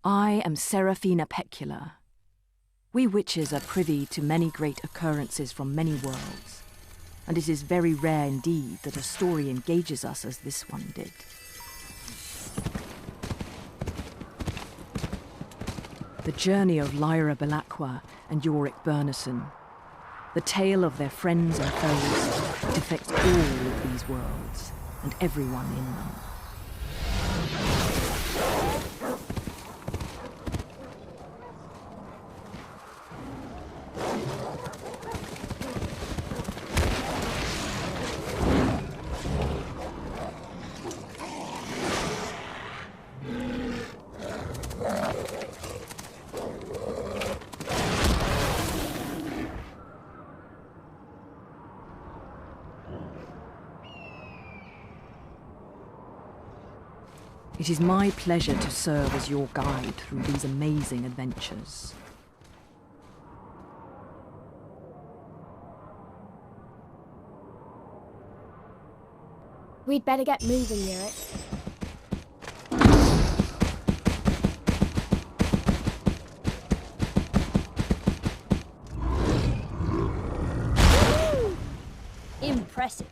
I am Seraphina Pecula. We witches are privy to many great occurrences from many worlds, and it is very rare indeed that a story engages us as this one did. The journey of Lyra Belacqua and Yorick Burnison, the tale of their friends and foes, affects all of these worlds and everyone in them. It is my pleasure to serve as your guide through these amazing adventures. We'd better get moving, Yorick. Impressive.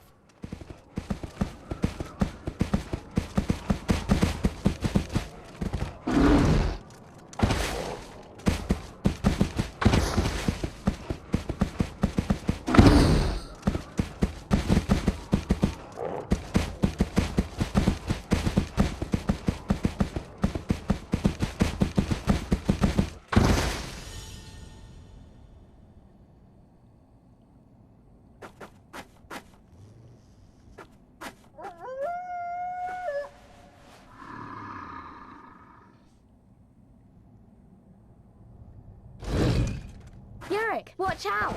Yorick, watch out!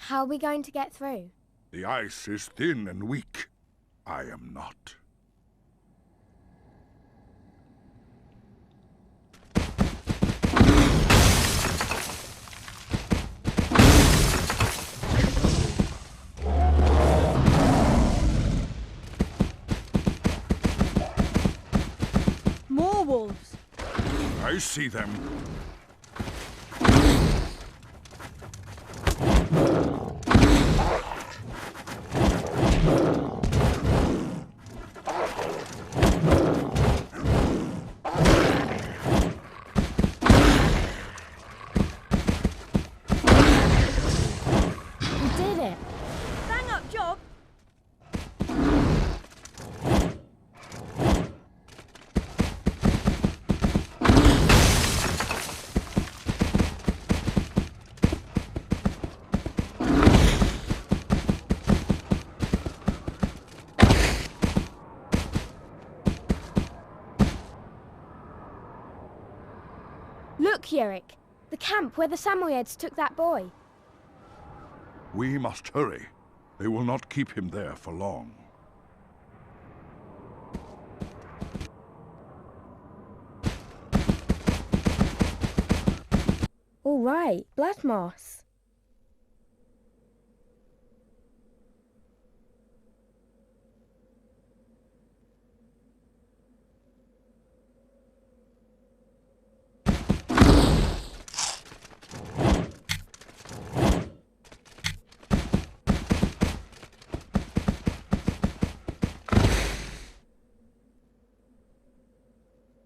How are we going to get through? The ice is thin and weak. I am not. More wolves! I see them. Look, Yorick, the camp where the Samoyeds took that boy. We must hurry. They will not keep him there for long. All right, blood moss.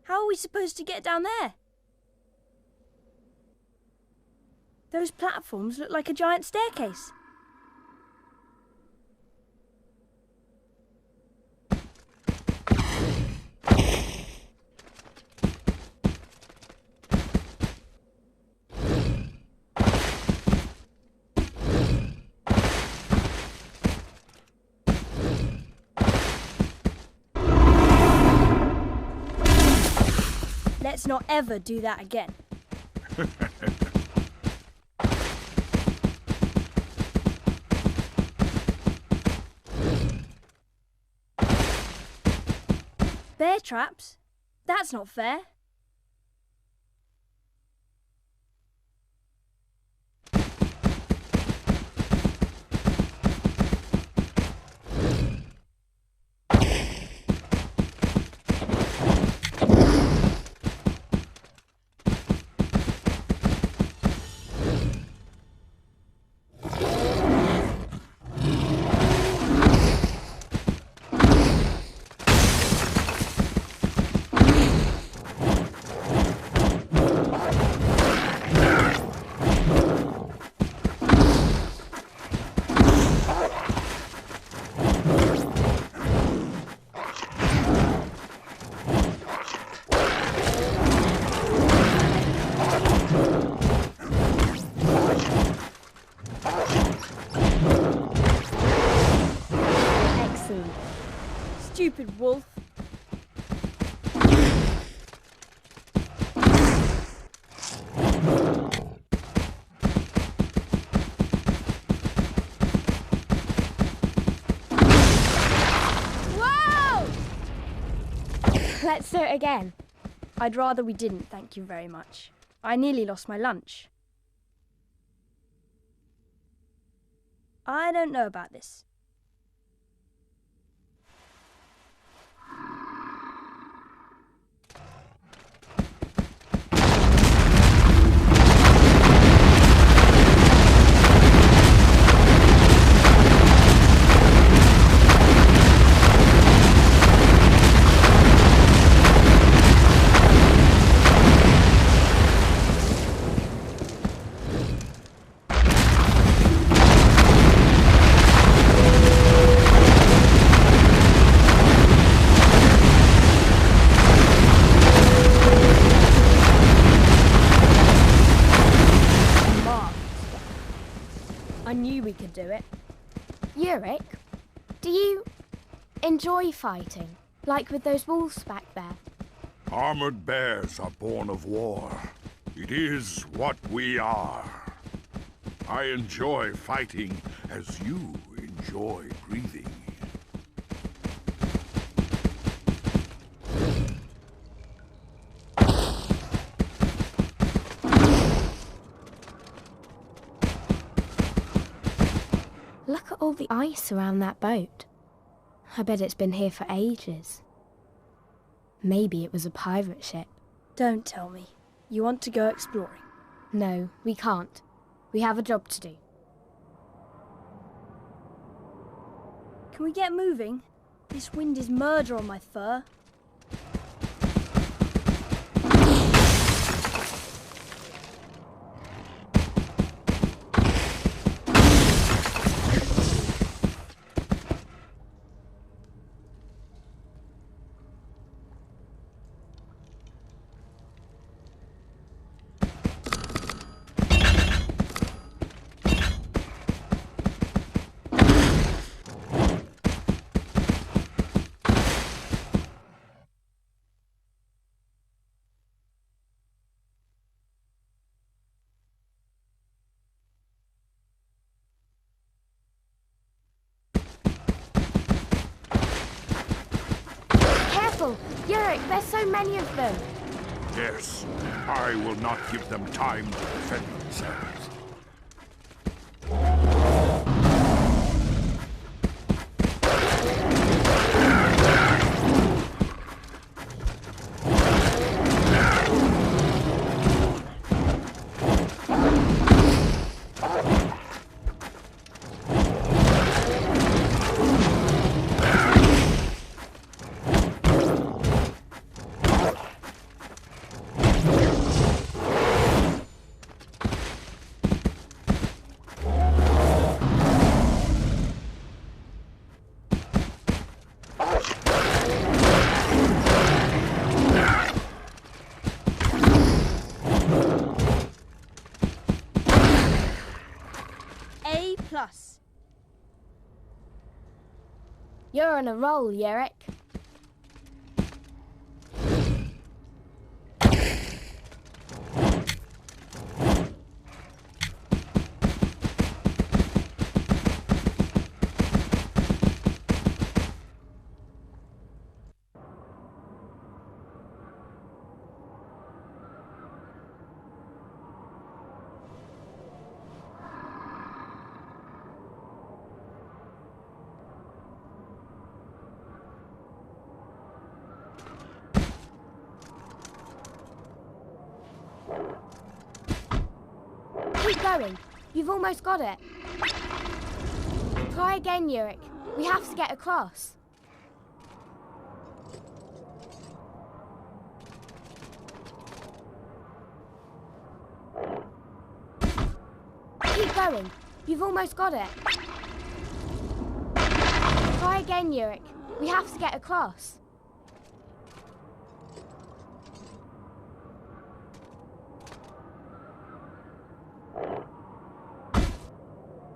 How are we supposed to get down there? Those platforms look like a giant staircase. Let's not ever do that again. Bear traps? That's not fair. Stupid wolf. Whoa! Let's do it again. I'd rather we didn't, thank you very much. I nearly lost my lunch. I don't know about this. I knew we could do it. Yurik, do you enjoy fighting? Like with those wolves back there? Armored bears are born of war. It is what we are. I enjoy fighting as you enjoy breathing. Look at all the ice around that boat. I bet it's been here for ages. Maybe it was a pirate ship. Don't tell me. You want to go exploring? No, we can't. We have a job to do. Can we get moving? This wind is murder on my fur. Yurik, there's so many of them. Yes, I will not give them time to defend themselves. A+. You're on a roll, Yurik. Keep going. You've almost got it. Try again, Yurik. We have to get across. Keep going. You've almost got it. Try again, Yurik. We have to get across.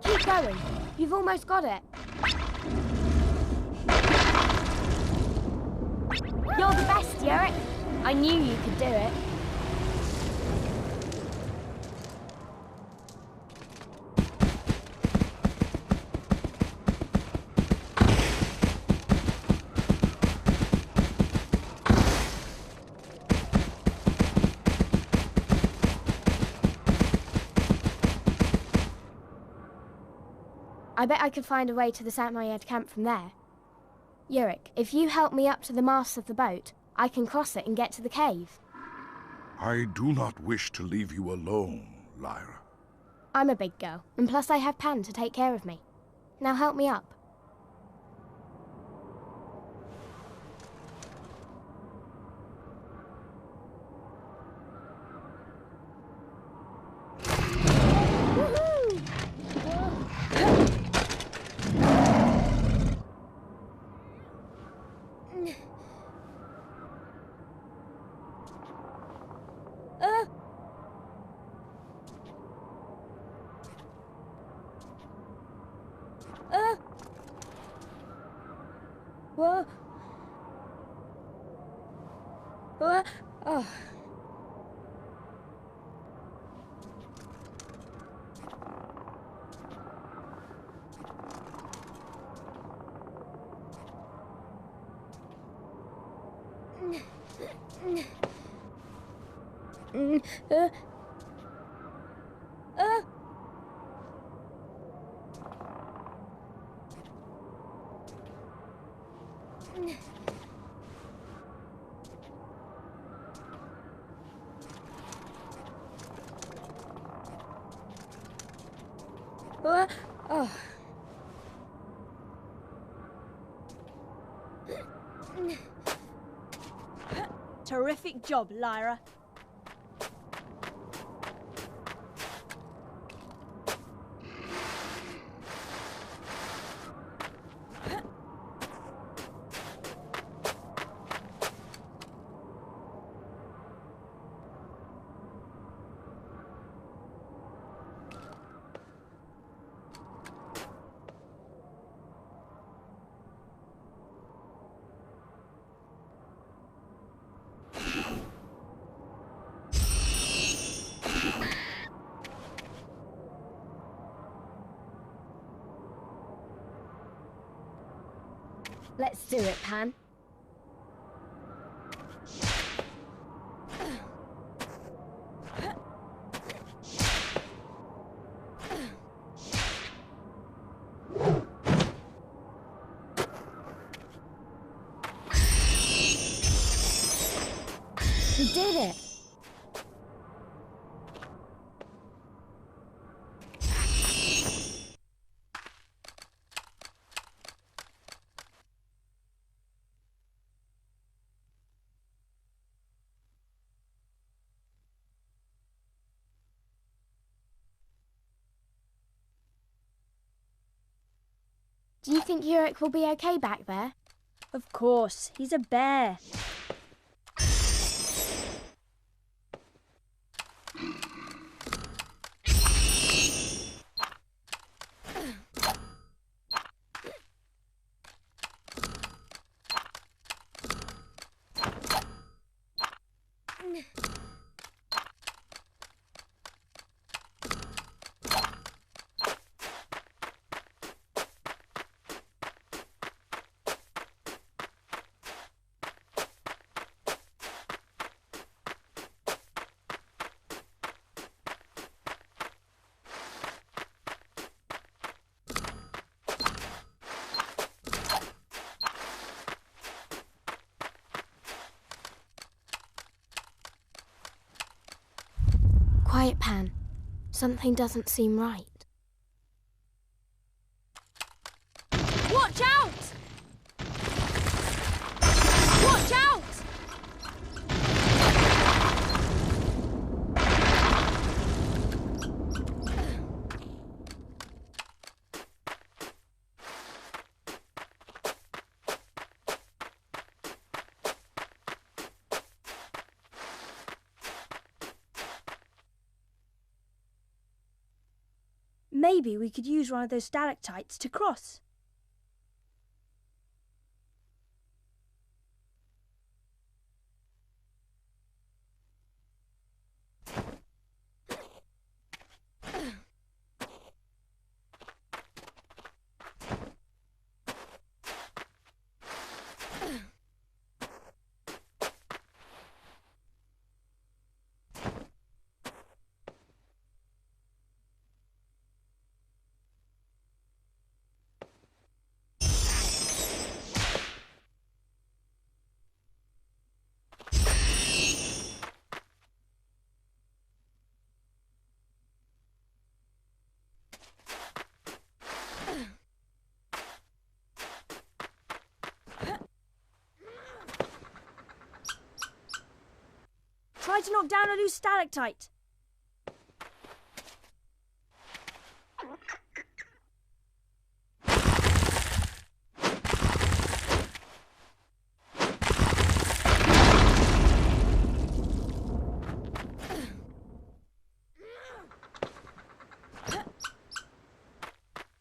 Keep going. You've almost got it. You're the best, Yurik. I knew you could do it. I bet I could find a way to the SamMyJuKa camp from there. Yurik, if you help me up to the mast of the boat, I can cross it and get to the cave. I do not wish to leave you alone, Lyra. I'm a big girl, and plus I have Pan to take care of me. Now help me up. Whoa. Oh. Oh. Terrific job, Lyra. Let's do it, Pan. We did it! Do you think Yurik will be okay back there? Of course, he's a bear. Quiet, Pan. Something doesn't seem right. Watch out! Watch out! Maybe we could use one of those stalactites to cross. Try to knock down a loose stalactite.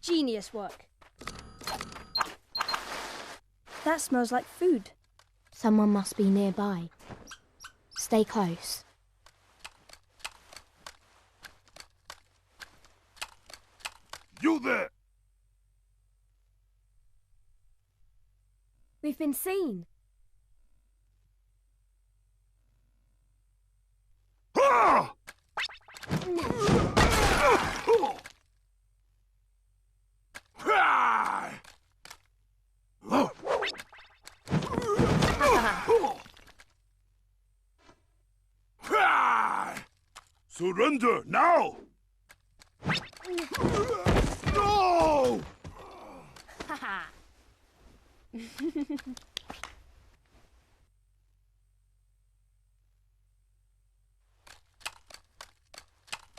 Genius work. That smells like food. Someone must be nearby. Stay close. You there! We've been seen. Ah! Surrender now! No!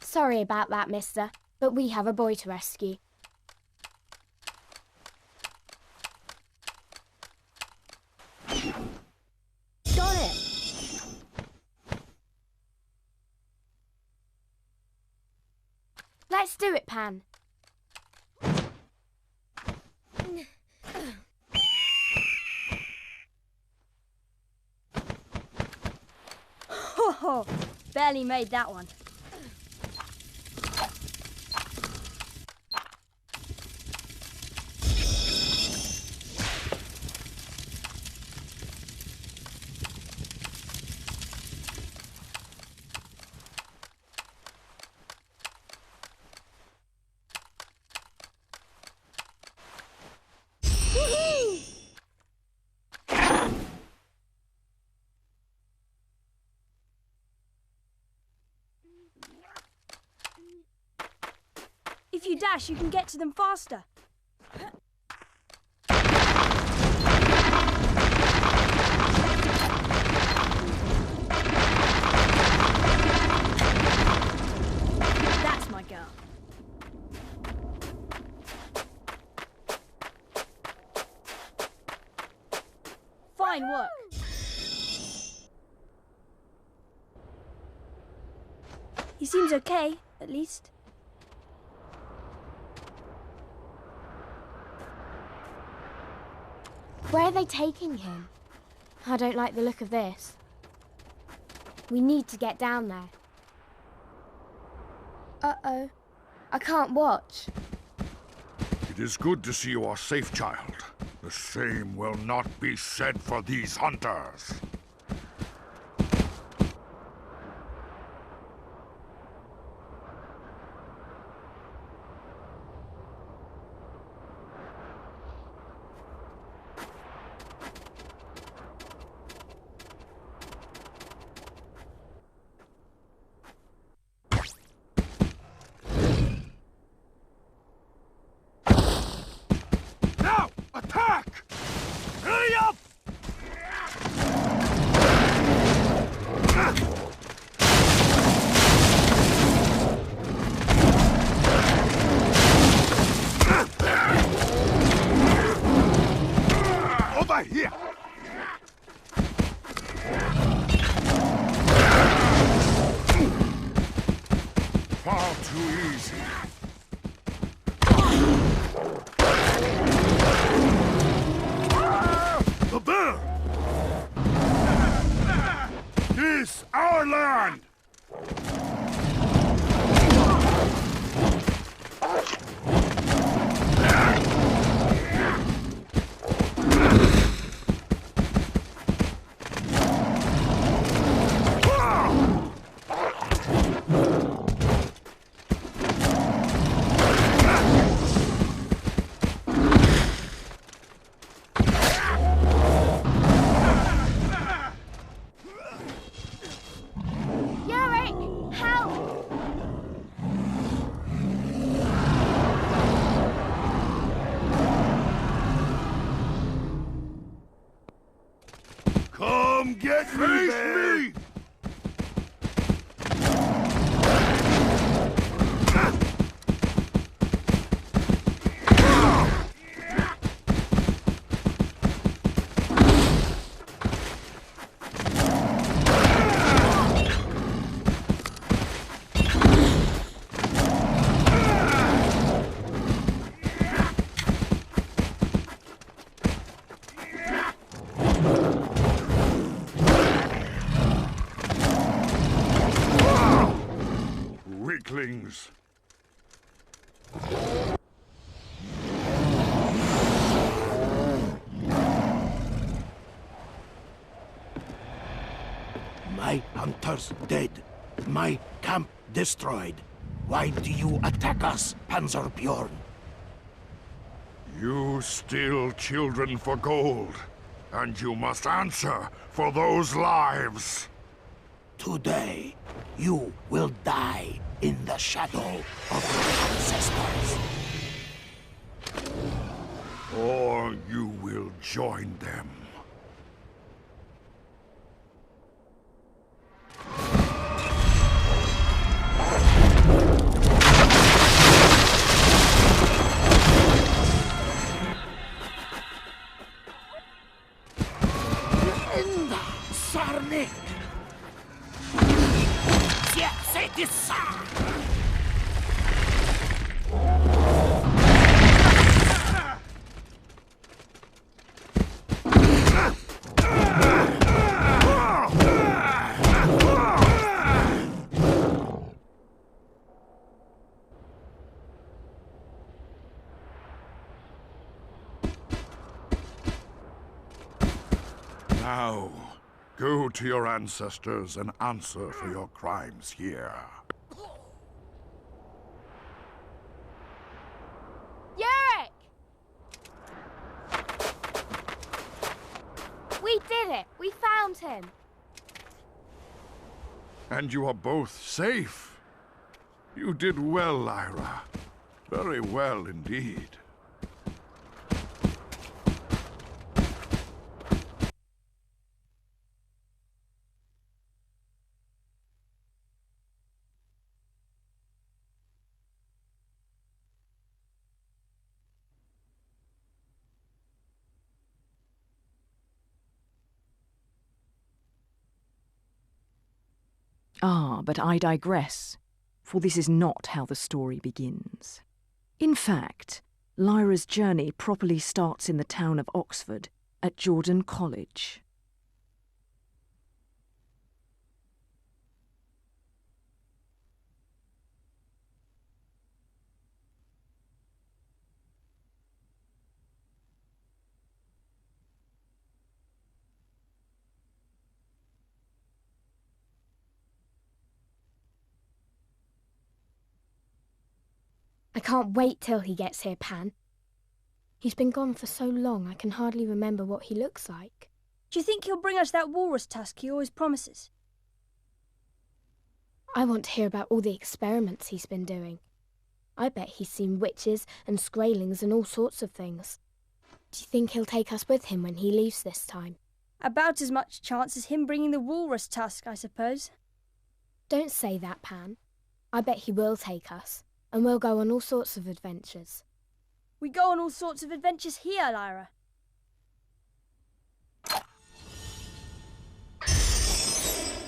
Sorry about that, mister, but we have a boy to rescue. Got it. Let's do it, Pan. Ho ho! Barely made that one. If you dash, you can get to them faster. That's my girl. Fine work. He seems okay, at least. Where are they taking him? I don't like the look of this. We need to get down there. Uh-oh. I can't watch. It is good to see you are safe, child. The same will not be said for these hunters. Get me! Weaklings. My hunters dead. My camp destroyed. Why do you attack us, Panzerbjorn? You steal children for gold, and you must answer for those lives. Today, you will die in the shadow of your ancestors. Or you will join them. Sarnik! Now, go to your ancestors and answer for your crimes here. Yurik! We did it! We found him! And you are both safe. You did well, Lyra. Very well indeed. Ah, but I digress, for this is not how the story begins. In fact, Lyra's journey properly starts in the town of Oxford, at Jordan College. I can't wait till he gets here, Pan. He's been gone for so long I can hardly remember what he looks like. Do you think he'll bring us that walrus tusk he always promises? I want to hear about all the experiments he's been doing. I bet he's seen witches and Skraelings and all sorts of things. Do you think he'll take us with him when he leaves this time? About as much chance as him bringing the walrus tusk, I suppose. Don't say that, Pan. I bet he will take us, and we'll go on all sorts of adventures. We go on all sorts of adventures here, Lyra.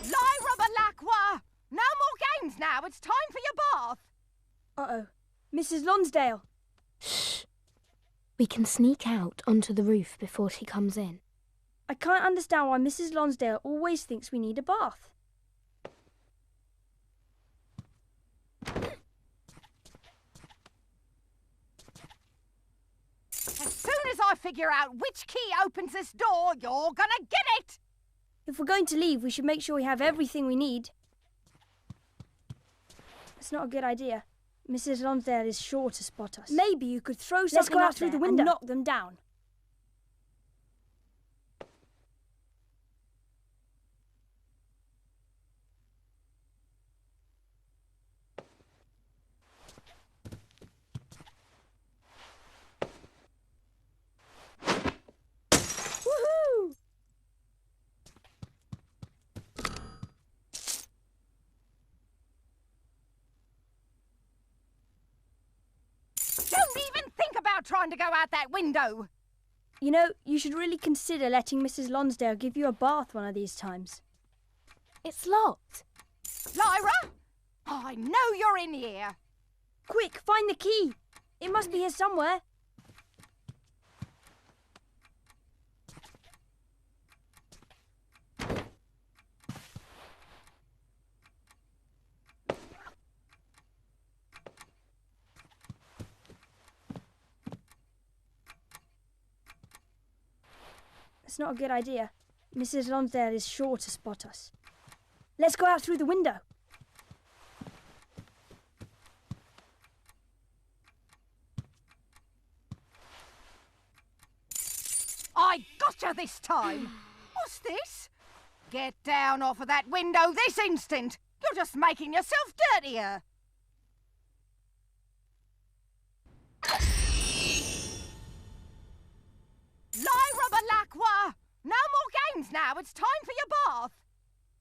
Lyra Balakwa! No more games now, it's time for your bath! Uh-oh. Mrs. Lonsdale. Shh. We can sneak out onto the roof before she comes in. I can't understand why Mrs. Lonsdale always thinks we need a bath. As soon as I figure out which key opens this door, you're gonna get it! If we're going to leave, we should make sure we have everything we need. That's not a good idea. Mrs. Lonsdale is sure to spot us. Maybe you could throw something out through the window and knock them down. Woohoo! about trying to go out that window? You know, you should really consider letting Mrs. Lonsdale give you a bath one of these times. It's locked. Lyra? I know you're in here. Quick, find the key. It must be here somewhere. It's not a good idea. Mrs. Lonsdale is sure to spot us. Let's go out through the window. I gotcha this time. What's this? Get down off of that window this instant. You're just making yourself dirtier. Lyra Balakwa! No more games now. It's time for your bath.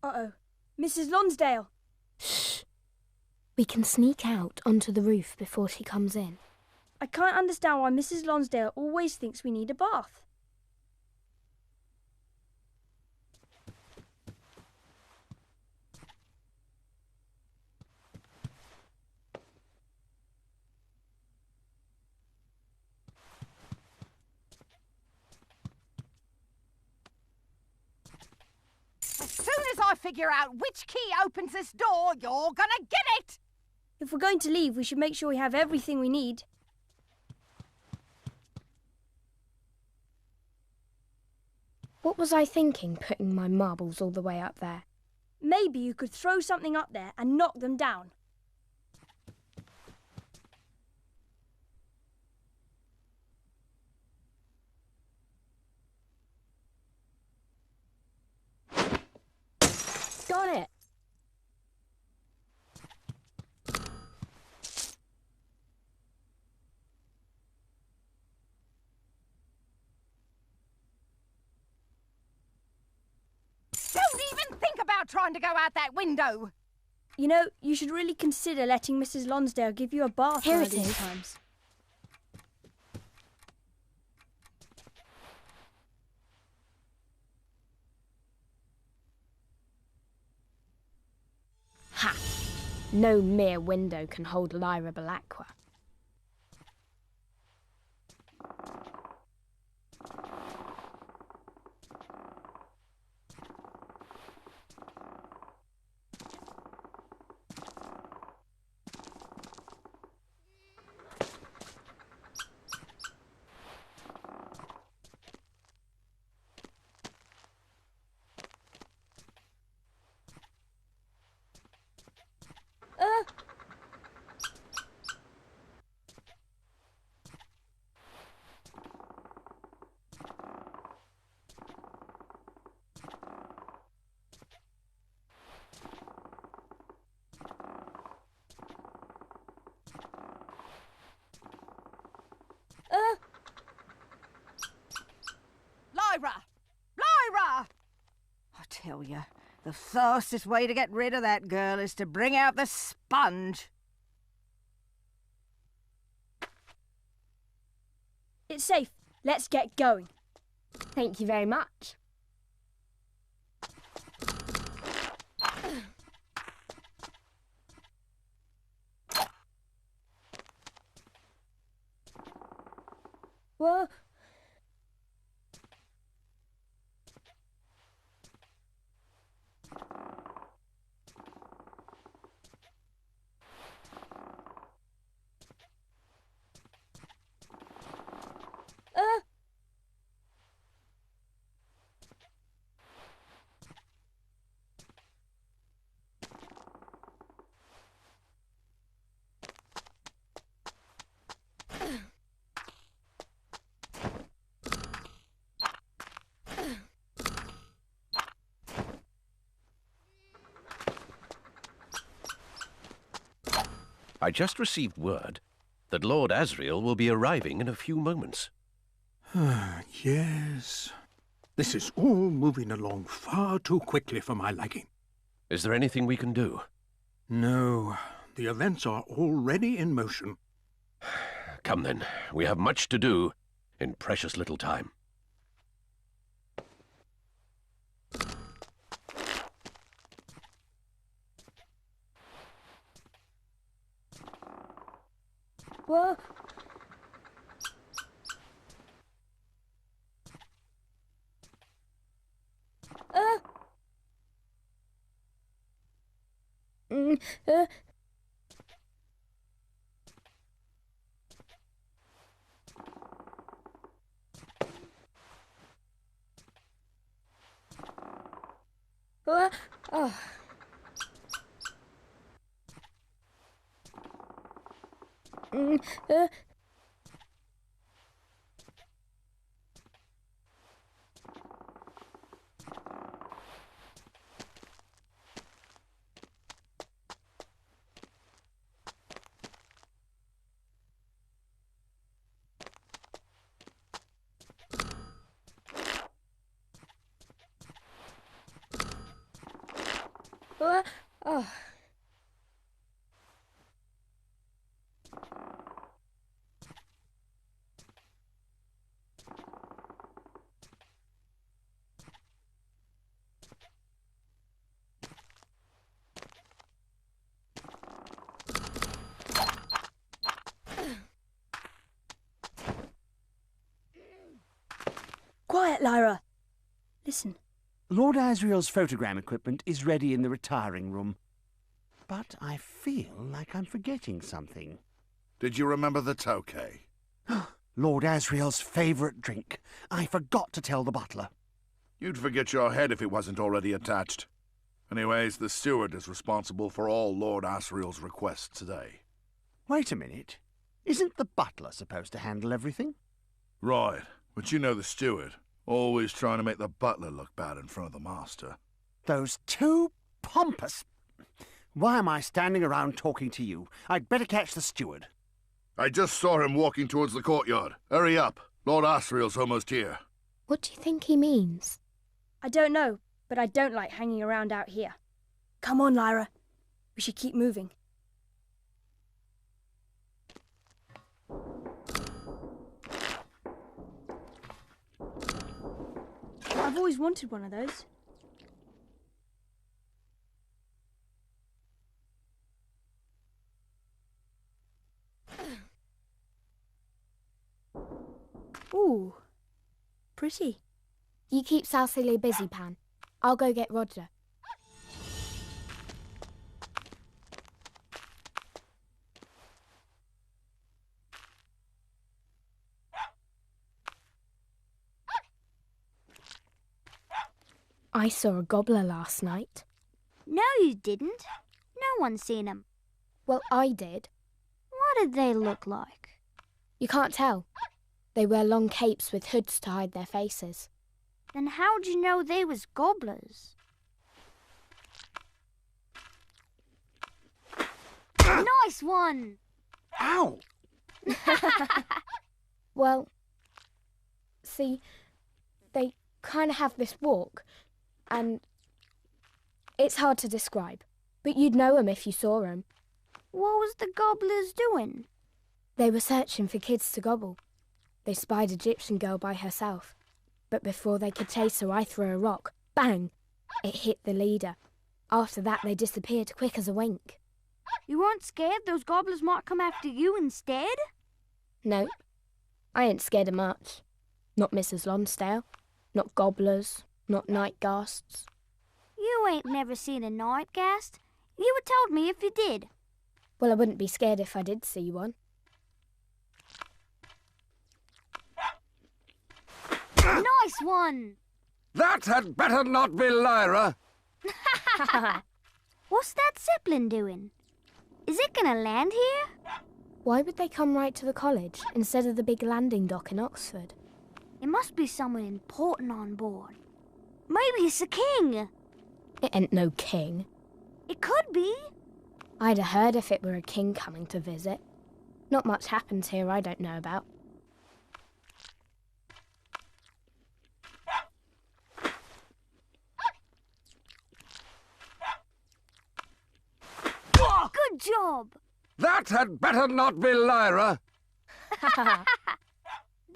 Uh-oh. Mrs. Lonsdale. Shh. We can sneak out onto the roof before she comes in. I can't understand why Mrs. Lonsdale always thinks we need a bath. As soon as I figure out which key opens this door, you're gonna get it! If we're going to leave, we should make sure we have everything we need. What was I thinking, putting my marbles all the way up there? Maybe you could throw something up there and knock them down. Got it! Don't even think about trying to go out that window. You know, you should really consider letting Mrs. Lonsdale give you a bath Here one it of these is. times. Ha! No mere window can hold Lyra Balakwa. Lyra! Lyra! I tell you, the fastest way to get rid of that girl is to bring out the sponge. It's safe. Let's get going. Thank you very much. Whoa. I just received word that Lord Asriel will be arriving in a few moments. Yes. This is all moving along far too quickly for my liking. Is there anything we can do? No, the events are already in motion. Come then, we have much to do in precious little time. Whoa. Mm, uh. Oh. Oh. Quiet, Lyra. Listen. Lord Asriel's photogram equipment is ready in the retiring room. But I feel like I'm forgetting something. Did you remember the tokay? Lord Asriel's favourite drink. I forgot to tell the butler. You'd forget your head if it wasn't already attached. Anyways, the steward is responsible for all Lord Asriel's requests today. Wait a minute. Isn't the butler supposed to handle everything? Right, but you know the steward. Always trying to make the butler look bad in front of the master. Those two pompous... Why am I standing around talking to you? I'd better catch the steward. I just saw him walking towards the courtyard. Hurry up. Lord Asriel's almost here. What do you think he means? I don't know, but I don't like hanging around out here. Come on, Lyra. We should keep moving. I've always wanted one of those. Ooh, pretty. You keep Southily busy, Pan. I'll go get Roger. I saw a gobbler last night. No, you didn't. No one's seen them. Well, I did. What did they look like? You can't tell. They wear long capes with hoods to hide their faces. Then how'd you know they was gobblers? Nice one! Ow! Well, see, they kind of have this walk, and it's hard to describe, but you'd know 'em if you saw 'em. What was the gobblers doing? They were searching for kids to gobble. They spied Egyptian girl by herself, but before they could chase her, I threw a rock. Bang! It hit the leader. After that, they disappeared quick as a wink. You weren't scared those gobblers might come after you instead? Nope. I ain't scared of much. Not Mrs. Lonsdale. Not gobblers. Not night ghasts. You ain't never seen a night ghast. You would told me if you did. Well, I wouldn't be scared if I did see one. Nice one! That had better not be Lyra. What's that Zeppelin doing? Is it gonna land here? Why would they come right to the college instead of the big landing dock in Oxford? It must be someone important on board. Maybe it's a king. It ain't no king. It could be. I'd have heard if it were a king coming to visit. Not much happens here I don't know about. Good job! That had better not be Lyra.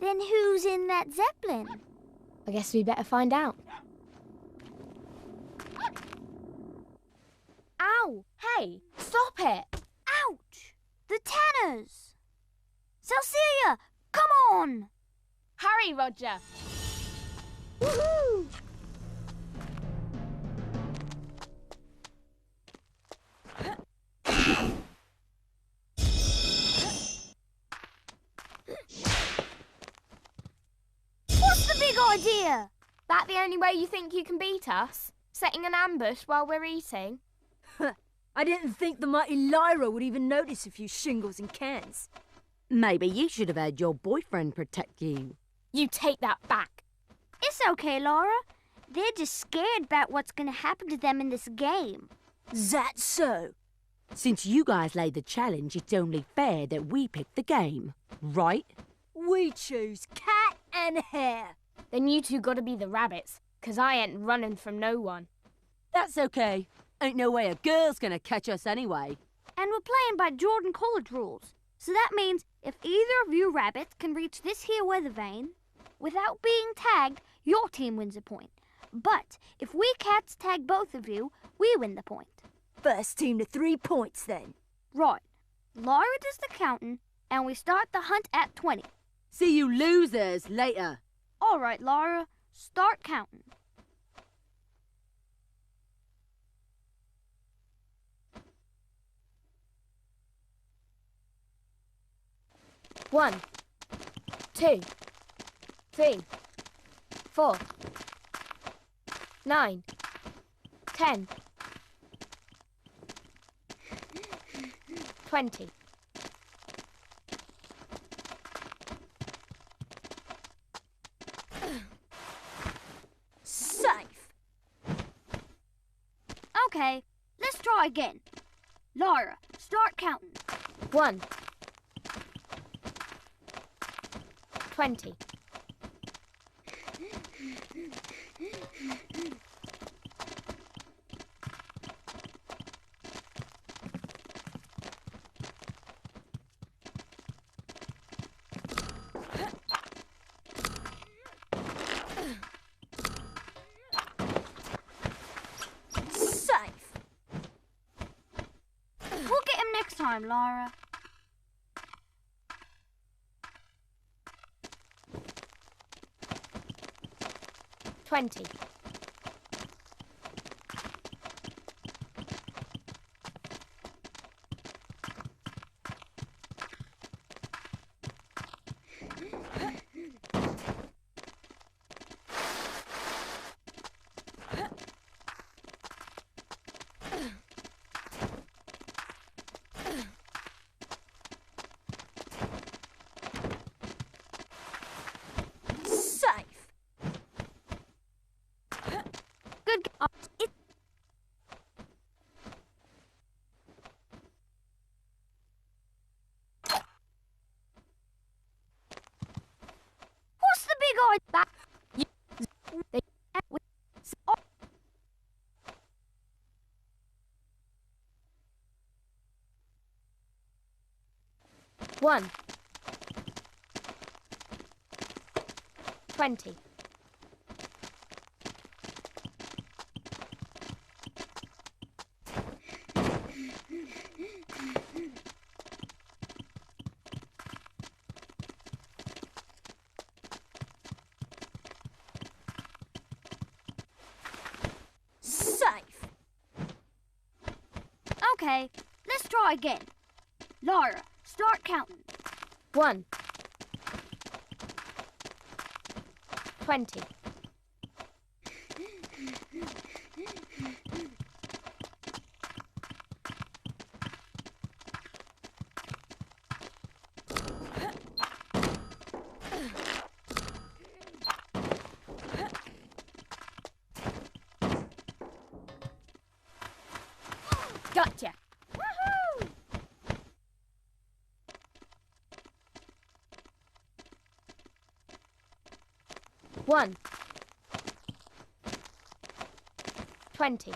Then who's in that Zeppelin? I guess we better find out. Ow! Hey, stop it! Ouch! The Tanners! Cecilia, come on! Hurry, Roger! Woohoo! What's the big idea? That the only way you think you can beat us? Setting an ambush while we're eating? I didn't think the mighty Lyra would even notice a few shingles and cans. Maybe you should have had your boyfriend protect you. You take that back. It's okay, Laura. They're just scared about what's going to happen to them in this game. That's so. Since you guys laid the challenge, it's only fair that we pick the game, right? We choose cat and hare. Then you two gotta be the rabbits, 'cause I ain't running from no one. That's okay. Ain't no way a girl's gonna catch us anyway. And we're playing by Jordan College rules. So that means if either of you rabbits can reach this here weather vane without being tagged, your team wins a point. But if we cats tag both of you, we win the point. First team to 3 points then. Right. Laura does the counting, and we start the hunt at 20. See you losers later. All right, Laura, start counting. One, 2, 3, 4, 9, 10, 20. Safe. Okay, let's try again. Laura, start counting. 1, 20. Safe. We'll get him next time, Laura. $20. Safe. Good. What's the big idea? One, 20. Safe. Okay, let's try again. Laura, start counting. 1, 20. Gotcha. Woohoo! 1, 20.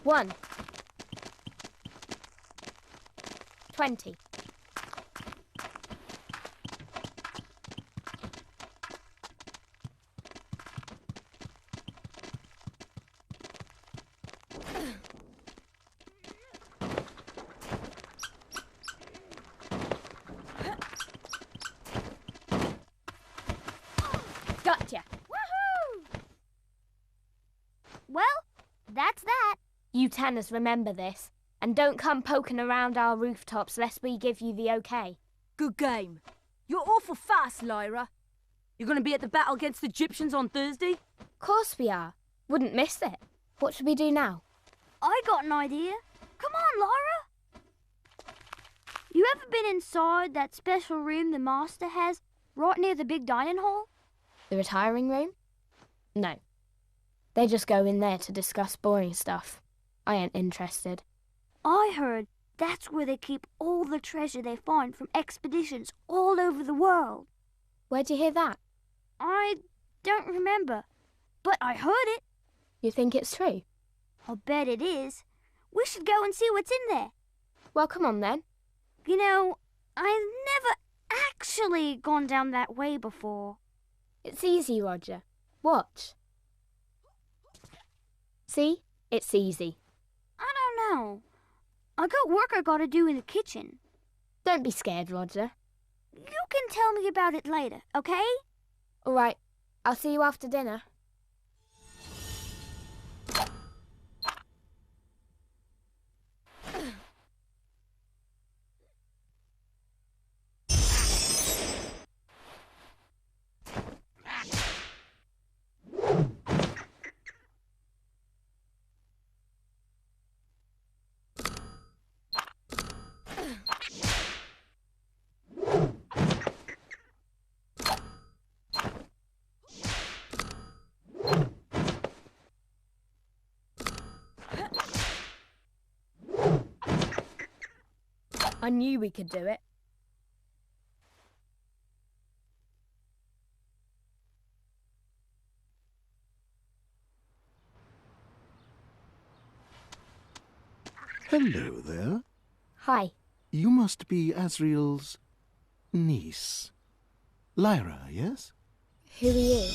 1. 20. Gotcha. Woohoo! Well, that's that. You Tanners remember this, and don't come poking around our rooftops lest we give you the okay. Good game. You're awful fast, Lyra. You're going to be at the battle against the Egyptians on Thursday? Course we are. Wouldn't miss it. What should we do now? I got an idea. Come on, Lyra. You ever been inside that special room the master has right near the big dining hall? The retiring room? No. They just go in there to discuss boring stuff. I ain't interested. I heard that's where they keep all the treasure they find from expeditions all over the world. Where'd you hear that? I don't remember, but I heard it. You think it's true? I'll bet it is. We should go and see what's in there. Well, come on then. You know, I've never actually gone down that way before. It's easy, Roger. Watch. See? It's easy. I don't know. I got work I gotta do in the kitchen. Don't be scared, Roger. You can tell me about it later, okay? All right. I'll see you after dinner. I knew we could do it. Hello there. Hi. You must be Asriel's niece. Lyra, yes? Who are you?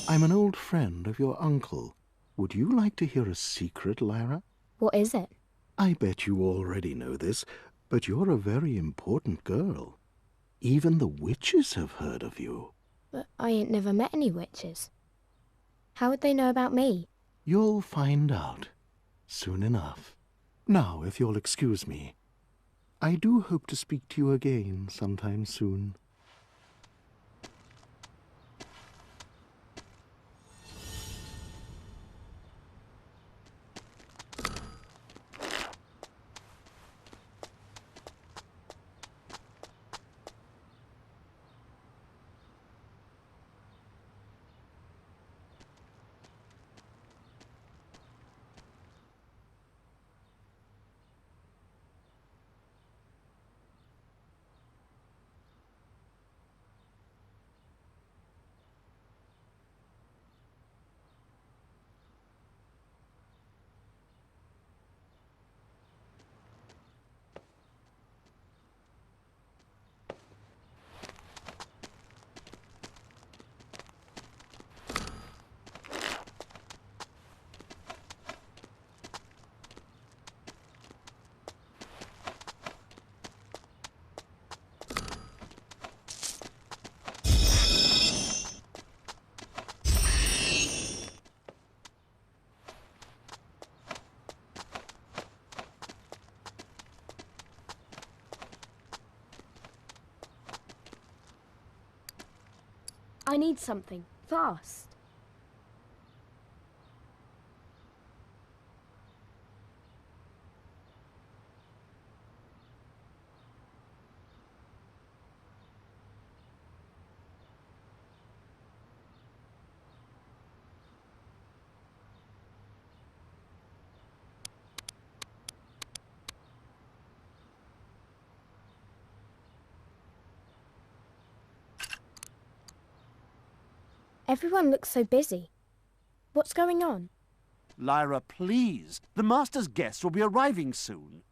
I'm an old friend of your uncle. Would you like to hear a secret, Lyra? What is it? I bet you already know this, but you're a very important girl. Even the witches have heard of you. But I ain't never met any witches. How would they know about me? You'll find out soon enough. Now, if you'll excuse me, I do hope to speak to you again sometime soon. I need something. Fast. Everyone looks so busy. What's going on? Lyra, please. The Master's guests will be arriving soon.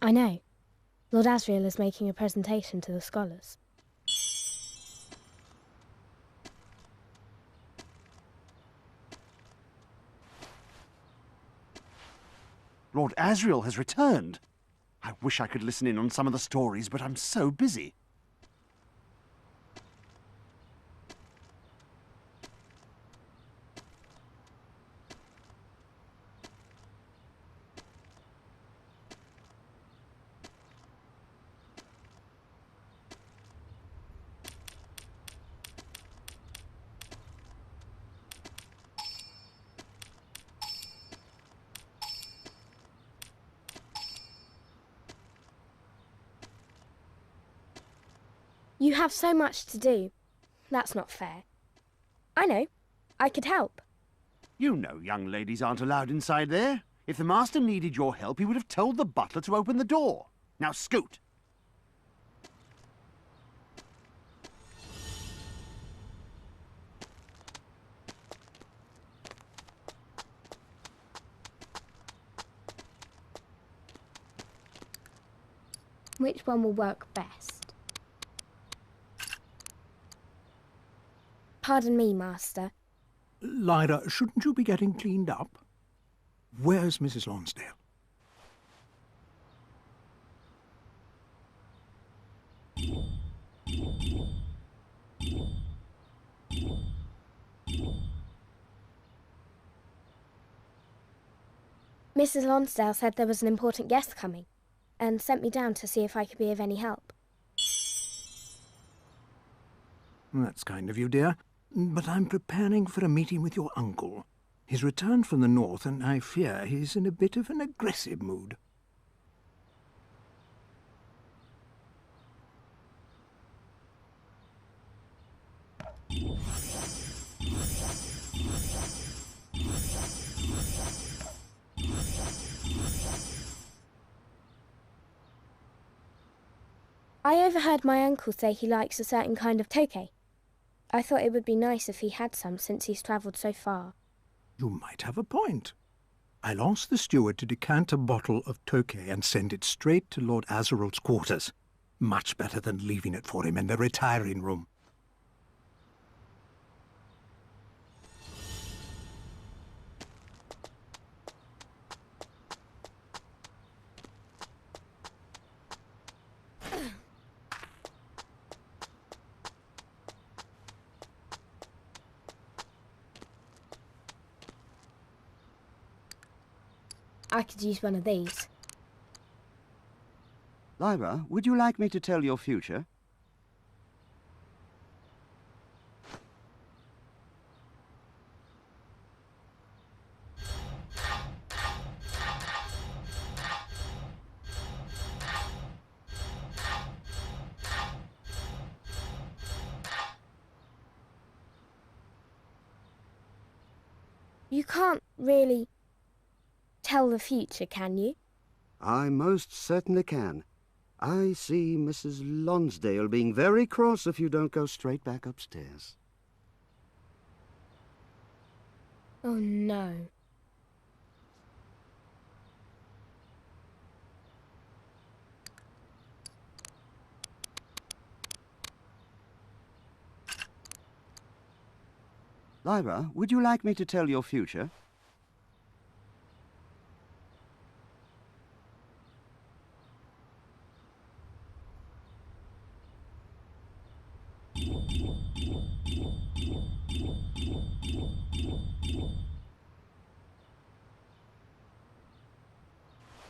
I know. Lord Asriel is making a presentation to the scholars. Lord Asriel has returned. I wish I could listen in on some of the stories, but I'm so busy. You have so much to do. That's not fair. I know. I could help. You know young ladies aren't allowed inside there. If the Master needed your help, he would have told the butler to open the door. Now scoot! Which one will work best? Pardon me, Master. Lyra, shouldn't you be getting cleaned up? Where's Mrs. Lonsdale? Mrs. Lonsdale said there was an important guest coming, and sent me down to see if I could be of any help. That's kind of you, dear. But I'm preparing for a meeting with your uncle. He's returned from the north, and I fear he's in a bit of an aggressive mood. I overheard my uncle say he likes a certain kind of tokay. I thought it would be nice if he had some since he's travelled so far. You might have a point. I'll ask the steward to decant a bottle of tokay and send it straight to Lord Azeral's quarters. Much better than leaving it for him in the retiring room. I could use one of these. Lyra, would you like me to tell your future? You can't really tell the future, can you? I most certainly can. I see Mrs. Lonsdale being very cross if you don't go straight back upstairs. Oh, no. Lyra, would you like me to tell your future?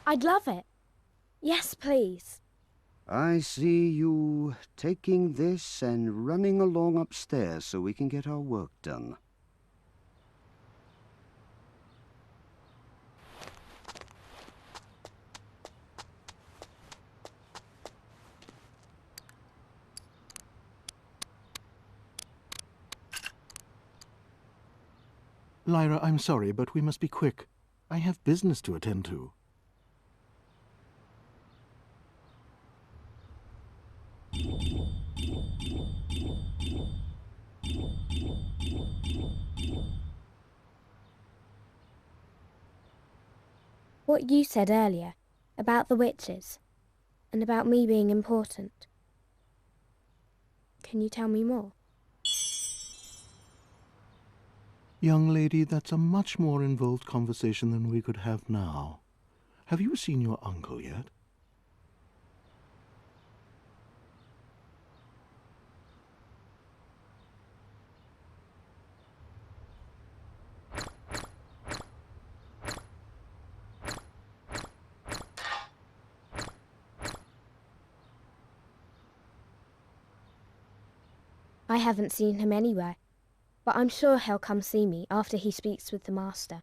I'd love it. Yes, please. I see you taking this and running along upstairs so we can get our work done. Lyra, I'm sorry, but we must be quick. I have business to attend to. What you said earlier about the witches and about me being important. Can you tell me more? Young lady, that's a much more involved conversation than we could have now. Have you seen your uncle yet? I haven't seen him anywhere, but I'm sure he'll come see me after he speaks with the master.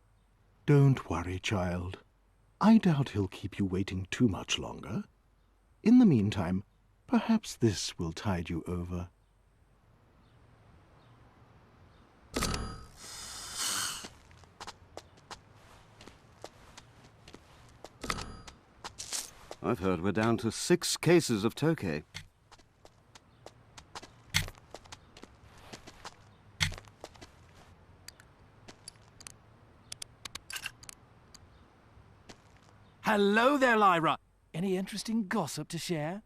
Don't worry, child. I doubt he'll keep you waiting too much longer. In the meantime, perhaps this will tide you over. I've heard we're down to 6 cases of Tokay. Hello there, Lyra. Any interesting gossip to share?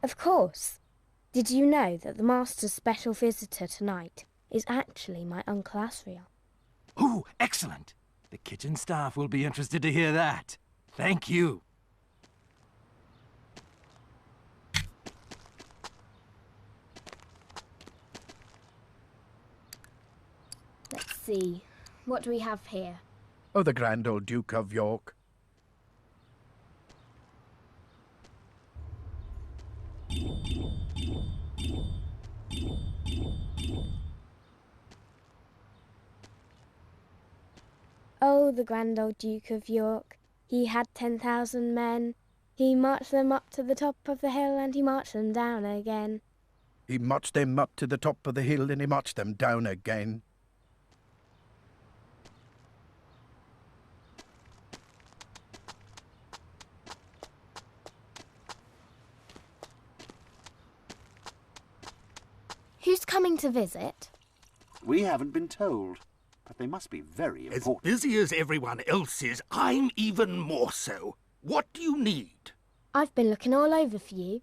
Of course. Did you know that the master's special visitor tonight is actually my Uncle Asriel? Oh, excellent. The kitchen staff will be interested to hear that. Thank you. Let's see. What do we have here? Oh, the grand old Duke of York. Oh, the grand old Duke of York. He had 10,000 men. He marched them up to the top of the hill and he marched them down again. He marched them up to the top of the hill and he marched them down again. Who's coming to visit? We haven't been told, but they must be very important. As busy as everyone else is, I'm even more so. What do you need? I've been looking all over for you.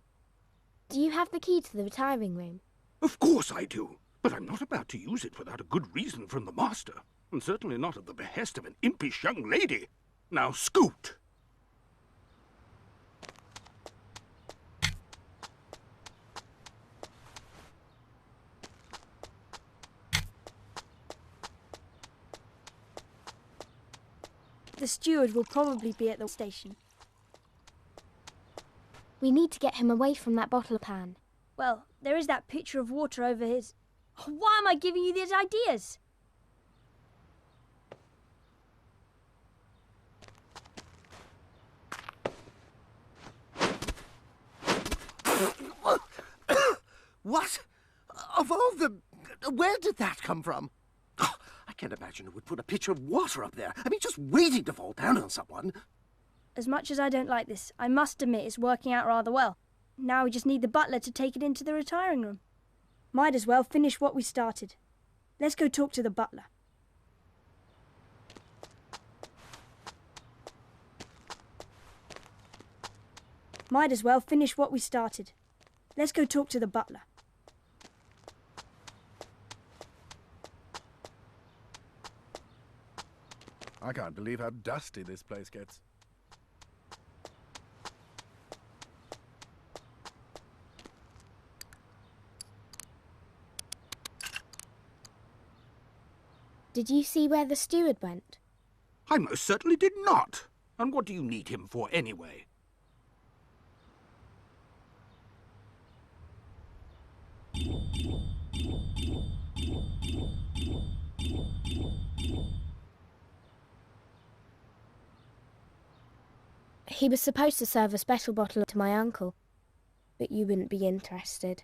Do you have the key to the retiring room? Of course I do, but I'm not about to use it without a good reason from the master, and certainly not at the behest of an impish young lady. Now scoot! The steward will probably be at the station. We need to get him away from that bottle pan. Well, there is that pitcher of water over his... Why am I giving you these ideas? What? Of all the... Where did that come from? Oh, I can't imagine who would put a pitcher of water up there. I mean, just waiting to fall down on someone. As much as I don't like this, I must admit it's working out rather well. Now we just need the butler to take it into the retiring room. Might as well finish what we started. Let's go talk to the butler. Might as well finish what we started. Let's go talk to the butler. I can't believe how dusty this place gets. Did you see where the steward went? I most certainly did not. And what do you need him for, anyway? He was supposed to serve a special bottle to my uncle, but you wouldn't be interested.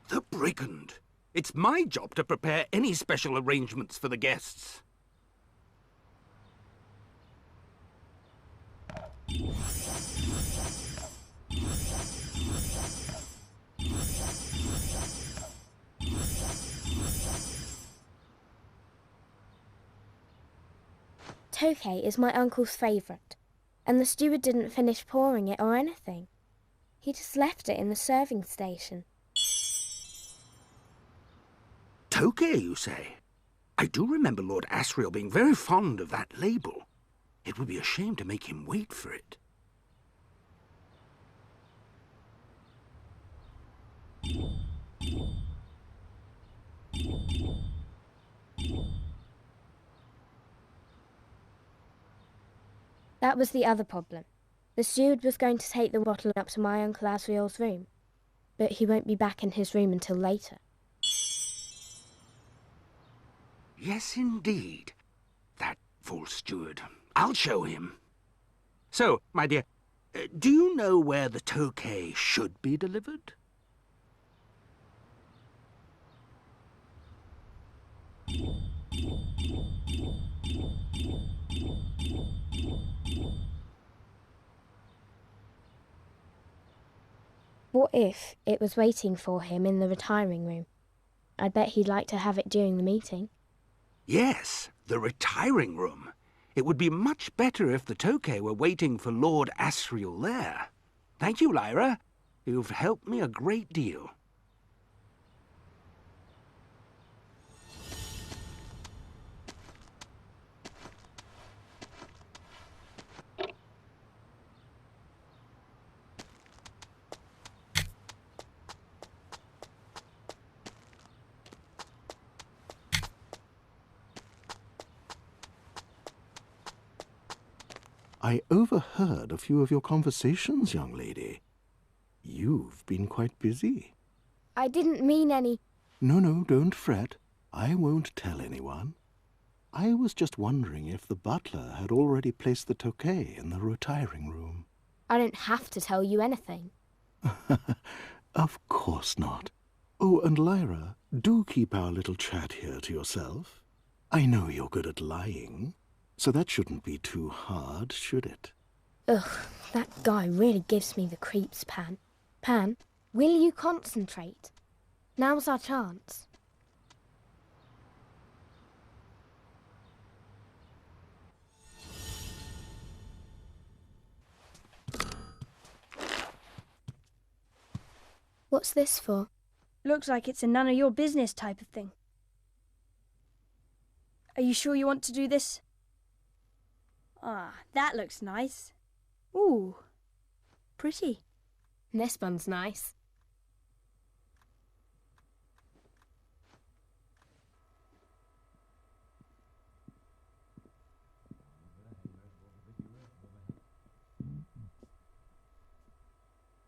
The brigand! It's my job to prepare any special arrangements for the guests. Tokay is my uncle's favourite, and the steward didn't finish pouring it or anything. He just left it in the serving station. Tokay, you say? I do remember Lord Asriel being very fond of that label. It would be a shame to make him wait for it. That was the other problem. The steward was going to take the bottle up to my Uncle Asriel's room, but he won't be back in his room until later. Yes, indeed. That false steward. I'll show him. So, my dear, do you know where the Tokay should be delivered? What if it was waiting for him in the retiring room? I bet he'd like to have it during the meeting. Yes, the retiring room. It would be much better if the Tokay were waiting for Lord Asriel there. Thank you, Lyra. You've helped me a great deal. I overheard a few of your conversations, young lady. You've been quite busy. I didn't mean any... No, don't fret. I won't tell anyone. I was just wondering if the butler had already placed the Tokay in the retiring room. I don't have to tell you anything. Of course not. Oh, and Lyra, do keep our little chat here to yourself. I know you're good at lying, so that shouldn't be too hard, should it? Ugh, that guy really gives me the creeps, Pan. Pan, will you concentrate? Now's our chance. What's this for? Looks like it's a none of your business type of thing. Are you sure you want to do this? Ah, that looks nice. Ooh, pretty. This one's nice.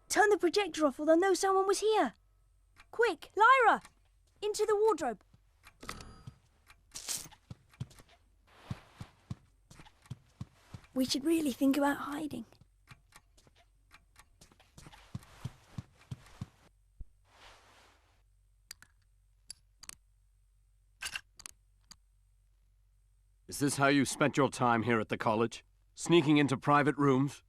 Turn the projector off or they'll know someone was here. Quick, Lyra! Into the wardrobe. We should really think about hiding. Is this how you spent your time here at the college? Sneaking into private rooms?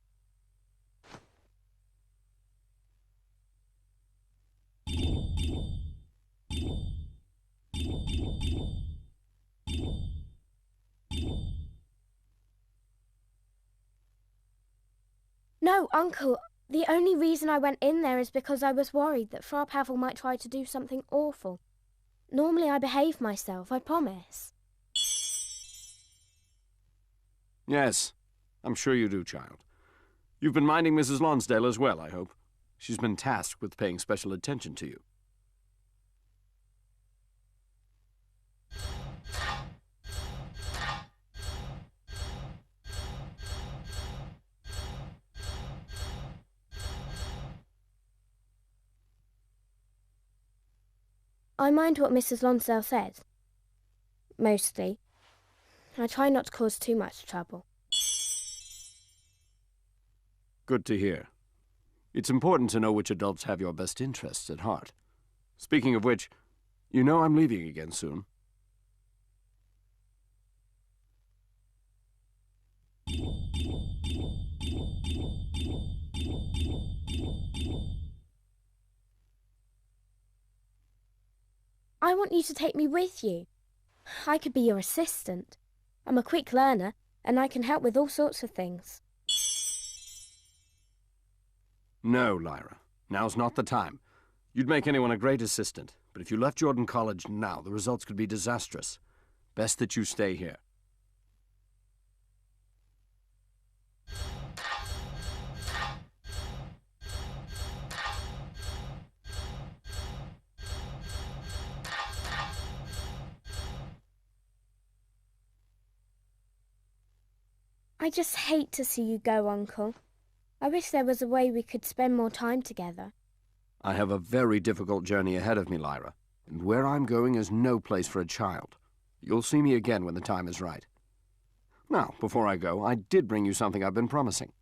No, Uncle. The only reason I went in there is because I was worried that Frau Pavel might try to do something awful. Normally I behave myself, I promise. Yes, I'm sure you do, child. You've been minding Mrs. Lonsdale as well, I hope. She's been tasked with paying special attention to you. I mind what Mrs. Lonsdale says. Mostly. I try not to cause too much trouble. Good to hear. It's important to know which adults have your best interests at heart. Speaking of which, you know I'm leaving again soon. I want you to take me with you. I could be your assistant. I'm a quick learner, and I can help with all sorts of things. No, Lyra. Now's not the time. You'd make anyone a great assistant, but if you left Jordan College now, the results could be disastrous. Best that you stay here. I just hate to see you go, Uncle. I wish there was a way we could spend more time together. I have a very difficult journey ahead of me, Lyra, and where I'm going is no place for a child. You'll see me again when the time is right. Now, before I go, I did bring you something I've been promising.